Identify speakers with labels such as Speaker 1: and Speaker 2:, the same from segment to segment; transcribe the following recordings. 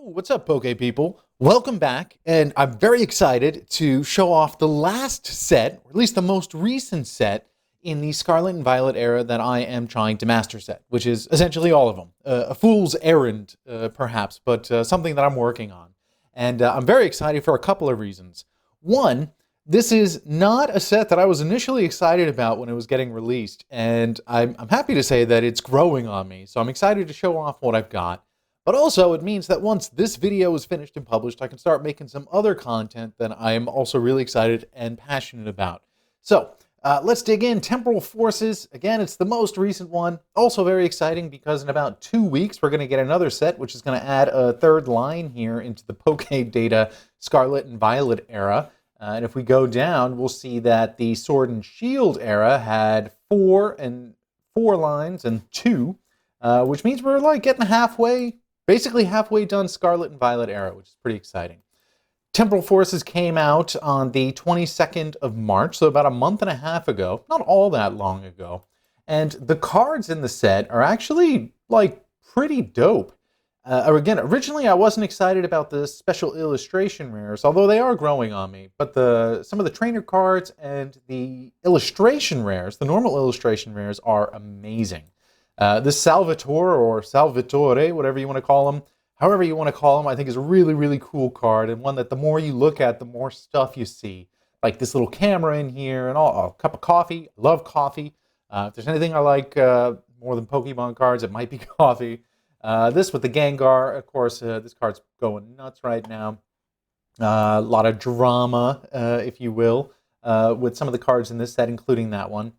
Speaker 1: What's up, Poke people? Welcome back, and I'm very excited to show off the last set, or at least the most recent set, in the Scarlet and Violet era that I am trying to master set, which is essentially all of them. A fool's errand, perhaps, but something that I'm working on. And I'm very excited for a couple of reasons. One, this is not a set that I was initially excited about when it was getting released, and I'm happy to say that it's growing on me, so I'm excited to show off what I've got. But also, it means that once this video is finished and published, I can start making some other content that I am also really excited and passionate about. So, let's dig in. Temporal Forces, again, it's the most recent one. Also very exciting because in about 2 weeks, we're going to get another set, which is going to add a third line here into the Poke Data Scarlet and Violet era. And if we go down, we'll see that the Sword and Shield era had four lines and 2, which means we're like getting basically halfway done Scarlet and Violet era, which is pretty exciting. Temporal Forces came out on the 22nd of March, so about a month and a half ago, not all that long ago. And the cards in the set are actually, like, pretty dope. Again, originally I wasn't excited about the special illustration rares, although they are growing on me. But some of the trainer cards and the illustration rares, the normal illustration rares, are amazing. This Salvatore, or Salvatore, whatever you want to call him, however you want to call him, I think is a really, really cool card, and one that the more you look at, the more stuff you see. Like this little camera in here, and a cup of coffee. I love coffee. If there's anything I like more than Pokemon cards, it might be coffee. This with the Gengar, of course, this card's going nuts right now. A lot of drama, if you will, with some of the cards in this set, including that one.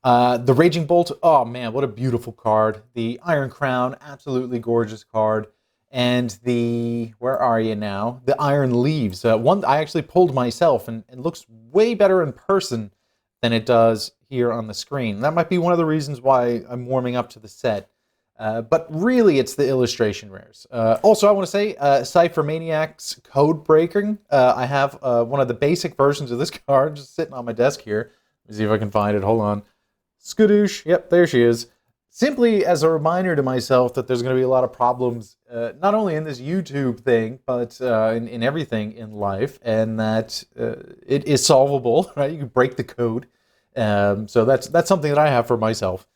Speaker 1: The Raging Bolt, oh man, what a beautiful card. The Iron Crown, absolutely gorgeous card. And where are you now? The Iron Leaves, one I actually pulled myself, and it looks way better in person than it does here on the screen. That might be one of the reasons why I'm warming up to the set. But really, it's the illustration rares. Also, I want to say, Cypher Maniac's Code Breaking. I have one of the basic versions of this card just sitting on my desk here. Let me see if I can find it. Hold on. Skadoosh. Yep, there she is. Simply as a reminder to myself that there's going to be a lot of problems, not only in this YouTube thing, but in everything in life, and that it is solvable, right? You can break the code. So that's something that I have for myself.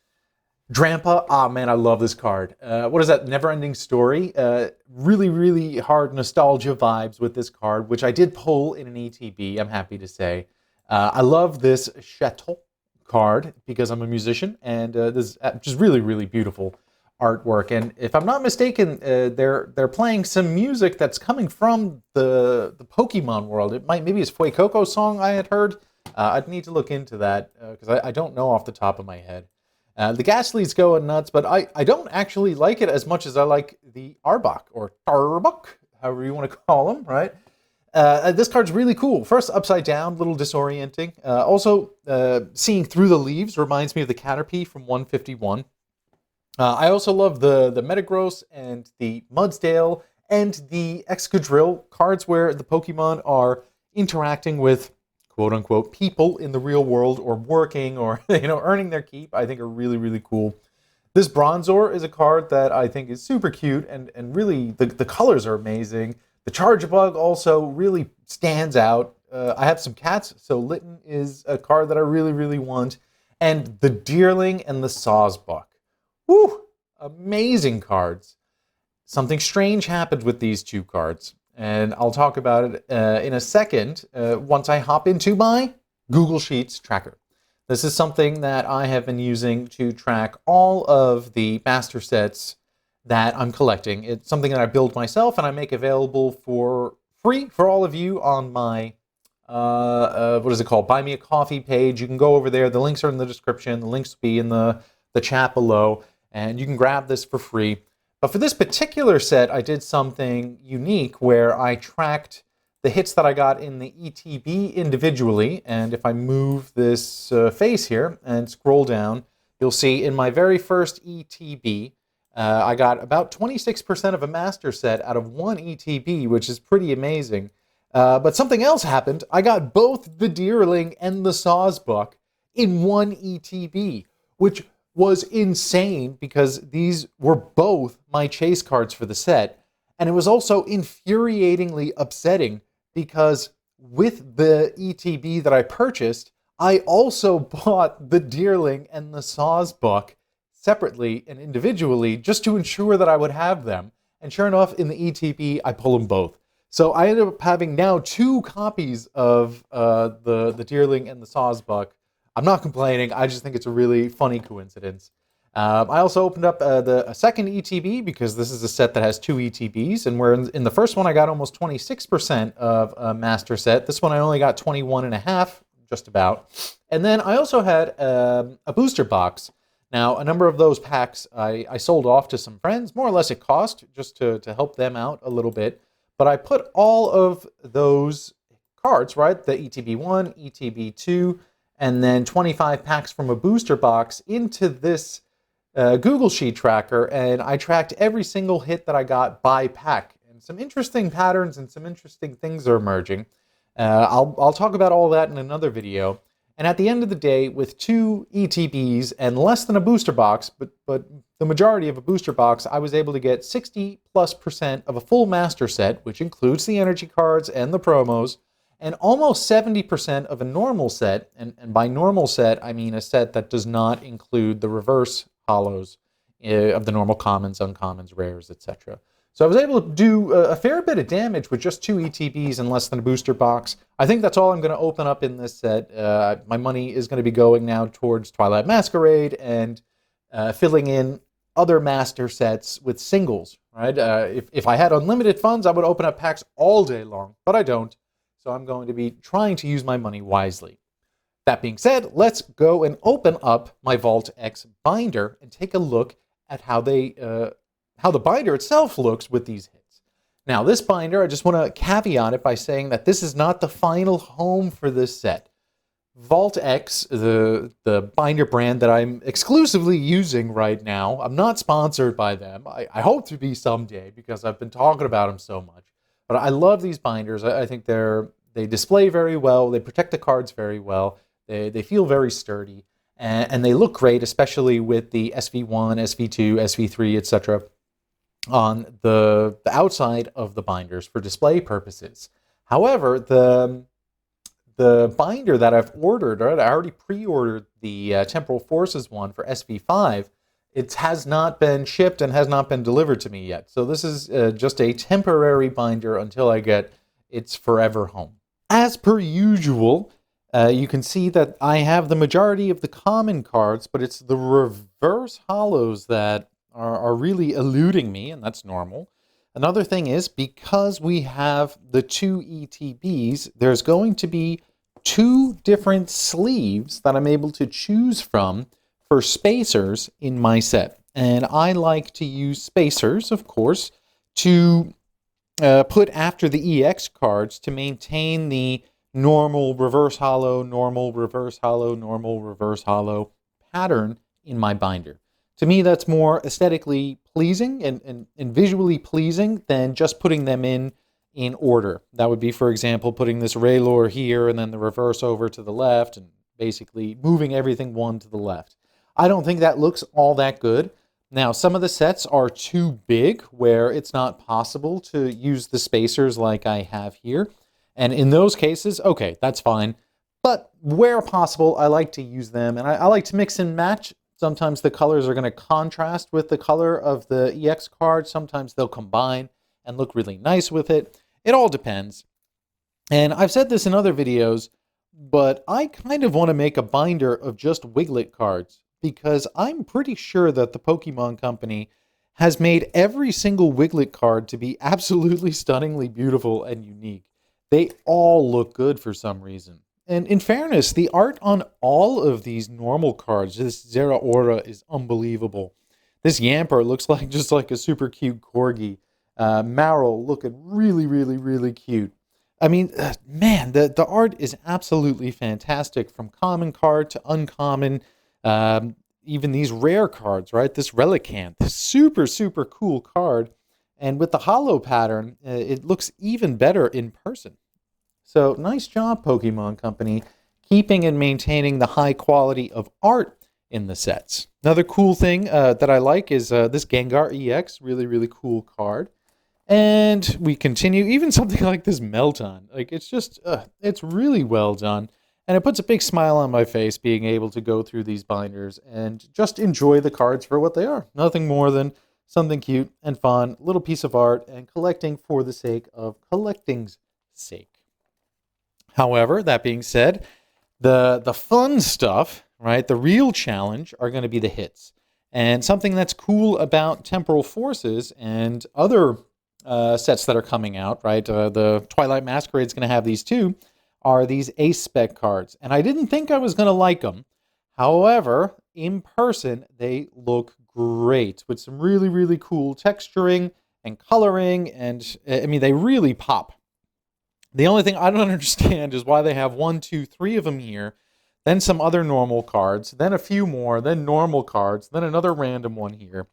Speaker 1: Drampa, man, I love this card. What is that? Never-Ending Story. Really, really hard nostalgia vibes with this card, which I did pull in an ETB, I'm happy to say. I love this Chateau card because I'm a musician, and this is just really, really beautiful artwork. And if I'm not mistaken, they're playing some music that's coming from the Pokemon world. Maybe it's Fuecoco song I had heard. I'd need to look into that because I don't know off the top of my head. The Ghastly's going nuts, but I don't actually like it as much as I like the Arbok, or Tarbok, however you want to call him, right? This card's really cool. First, upside down, a little disorienting. Also, seeing through the leaves reminds me of the Caterpie from 151. I also love the Metagross and the Mudsdale and the Excadrill cards where the Pokemon are interacting with quote-unquote people in the real world, or working, or earning their keep. I think are really, really cool. This Bronzor is a card that I think is super cute, and really the colors are amazing. The Chargebug also really stands out. I have some cats, so Litten is a card that I really, really want. And the Deerling and the Sawsbuck. Woo! Amazing cards. Something strange happened with these two cards, and I'll talk about it in a second once I hop into my Google Sheets tracker. This is something that I have been using to track all of the master sets that I'm collecting. It's something that I build myself and I make available for free for all of you on my, what is it called? Buy Me a Coffee page. You can go over there. The links are in the description. The links will be in the chat below, and you can grab this for free. But for this particular set, I did something unique where I tracked the hits that I got in the ETB individually. And if I move this face here and scroll down, you'll see in my very first ETB, I got about 26% of a master set out of one ETB, which is pretty amazing. But something else happened. I got both the Deerling and the Sawsbuck in one ETB, which was insane because these were both my chase cards for the set. And it was also infuriatingly upsetting because with the ETB that I purchased, I also bought the Deerling and the Sawsbuck separately and individually just to ensure that I would have them. And sure enough, in the ETB, I pull them both. So I ended up having now 2 copies of the Deerling and the Sawsbuck. I'm not complaining. I just think it's a really funny coincidence. I also opened up a second ETB because this is a set that has 2 ETBs, and where in the first one I got almost 26% of a master set. This one I only got 21.5, just about. And then I also had a booster box. Now, a number of those packs I sold off to some friends, more or less at cost, just to help them out a little bit. But I put all of those cards, right, the ETB1, ETB2, and then 25 packs from a booster box into this Google Sheet tracker, and I tracked every single hit that I got by pack. And some interesting patterns and some interesting things are emerging. I'll talk about all that in another video. And at the end of the day, with 2 ETBs and less than a booster box, but the majority of a booster box, I was able to get 60+% of a full master set, which includes the energy cards and the promos, and almost 70% of a normal set. And by normal set, I mean a set that does not include the reverse hollows of the normal commons, uncommons, rares, etc. So I was able to do a fair bit of damage with just 2 ETBs and less than a booster box. I think that's all I'm going to open up in this set. My money is going to be going now towards Twilight Masquerade and filling in other master sets with singles, right? If I had unlimited funds, I would open up packs all day long, but I don't. So I'm going to be trying to use my money wisely. That being said, let's go and open up my Vault X binder and take a look at how the binder itself looks with these hits. Now, this binder, I just want to caveat it by saying that this is not the final home for this set. Vault X, the binder brand that I'm exclusively using right now, I'm not sponsored by them. I hope to be someday because I've been talking about them so much. But I love these binders. I think they display very well. They protect the cards very well. They feel very sturdy. And they look great, especially with the SV1, SV2, SV3, etc. on the outside of the binders for display purposes. However, the binder that I've ordered, I already pre-ordered the Temporal Forces one for SV5. It has not been shipped and has not been delivered to me yet. So this is just a temporary binder until I get its forever home. As per usual, you can see that I have the majority of the common cards, but it's the reverse hollows that are really eluding me, and that's normal. Another thing is, because we have the 2 ETBs, there's going to be 2 different sleeves that I'm able to choose from for spacers in my set. And I like to use spacers, of course, to put after the EX cards to maintain the normal reverse hollow, normal reverse hollow, normal reverse hollow pattern in my binder. To me, that's more aesthetically pleasing and visually pleasing than just putting them in order. That would be, for example, putting this Raylor here and then the reverse over to the left and basically moving everything one to the left. I don't think that looks all that good. Now, some of the sets are too big where it's not possible to use the spacers like I have here. And in those cases, okay, that's fine. But where possible, I like to use them. And I like to mix and match. Sometimes the colors are going to contrast with the color of the EX card. Sometimes they'll combine and look really nice with it. It all depends. And I've said this in other videos, but I kind of want to make a binder of just Wiglet cards because I'm pretty sure that the Pokemon Company has made every single Wiglet card to be absolutely stunningly beautiful and unique. They all look good for some reason. And in fairness, the art on all of these normal cards, this Zeraora is unbelievable. This Yamper looks like just like a super cute corgi. Marill looking really, really, really cute. I mean, man, the art is absolutely fantastic from common card to uncommon. Even these rare cards, right? This Relicanth, this super, super cool card. And with the hollow pattern, it looks even better in person. So nice job, Pokemon Company, keeping and maintaining the high quality of art in the sets. Another cool thing that I like is this Gengar EX, really, really cool card. And we continue, even something like this Melton. Like, it's just, it's really well done. And it puts a big smile on my face being able to go through these binders and just enjoy the cards for what they are. Nothing more than something cute and fun, little piece of art, and collecting for the sake of collecting's sake. However, that being said, the fun stuff, right, the real challenge are going to be the hits. And something that's cool about Temporal Forces and other sets that are coming out, right, the Twilight Masquerade is going to have these too, are these Ace Spec cards. And I didn't think I was going to like them. However, in person, they look great with some really, really cool texturing and coloring. And I mean, they really pop. The only thing I don't understand is why they have 1, 2, 3 of them here, then some other normal cards, then a few more, then normal cards, then another random one here.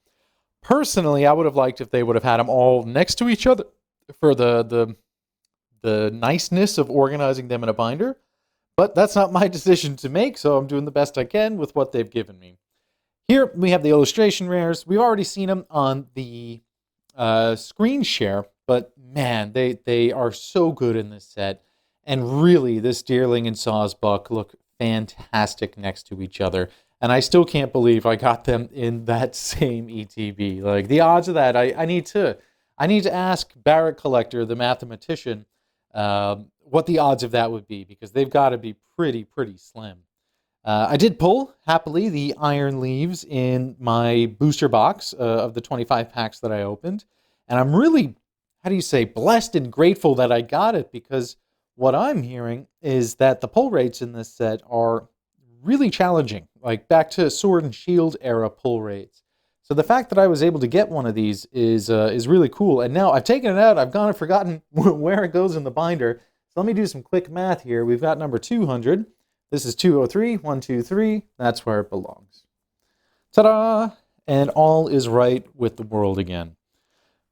Speaker 1: Personally, I would have liked if they would have had them all next to each other for the niceness of organizing them in a binder. But that's not my decision to make, so I'm doing the best I can with what they've given me. Here we have the illustration rares. We've already seen them on the screen share, but man, they are so good in this set. And really, this Deerling and Sawsbuck look fantastic next to each other. And I still can't believe I got them in that same ETB. Like, the odds of that, I need to ask Barrett Collector, the mathematician, what the odds of that would be, because they've got to be pretty slim. I did pull, happily, the Iron Leaves in my booster box of the 25 packs that I opened. And I'm really, how do you say, blessed and grateful that I got it, because what I'm hearing is that the pull rates in this set are really challenging, like back to Sword and Shield era pull rates. So the fact that I was able to get one of these is really cool. And now I've taken it out, I've gone and forgotten where it goes in the binder. So let me do some quick math here. We've got number 200. This is 203, 123. That's where it belongs. Ta-da! And all is right with the world again.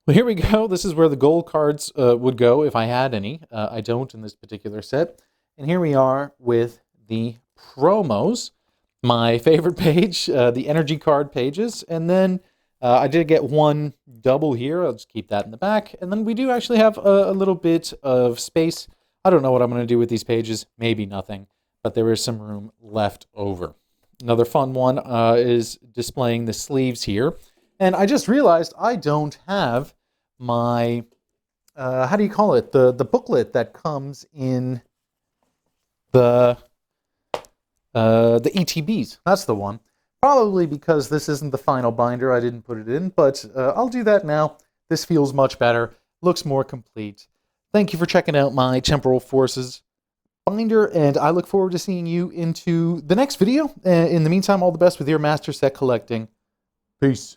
Speaker 1: Well, here we go. This is where the gold cards would go if I had any. I don't in this particular set. And here we are with the promos. My favorite page, the energy card pages. And then I did get one double here. I'll just keep that in the back. And then we do actually have a little bit of space. I don't know what I'm going to do with these pages. Maybe nothing. But there is some room left over. Another fun one is displaying the sleeves here. And I just realized I don't have my, how do you call it? The booklet that comes in the ETBs. That's the one. Probably because this isn't the final binder, I didn't put it in, but I'll do that now. This feels much better, looks more complete. Thank you for checking out my Temporal Forces binder, and I look forward to seeing you into the next video. In the meantime, all the best with your master set collecting. Peace.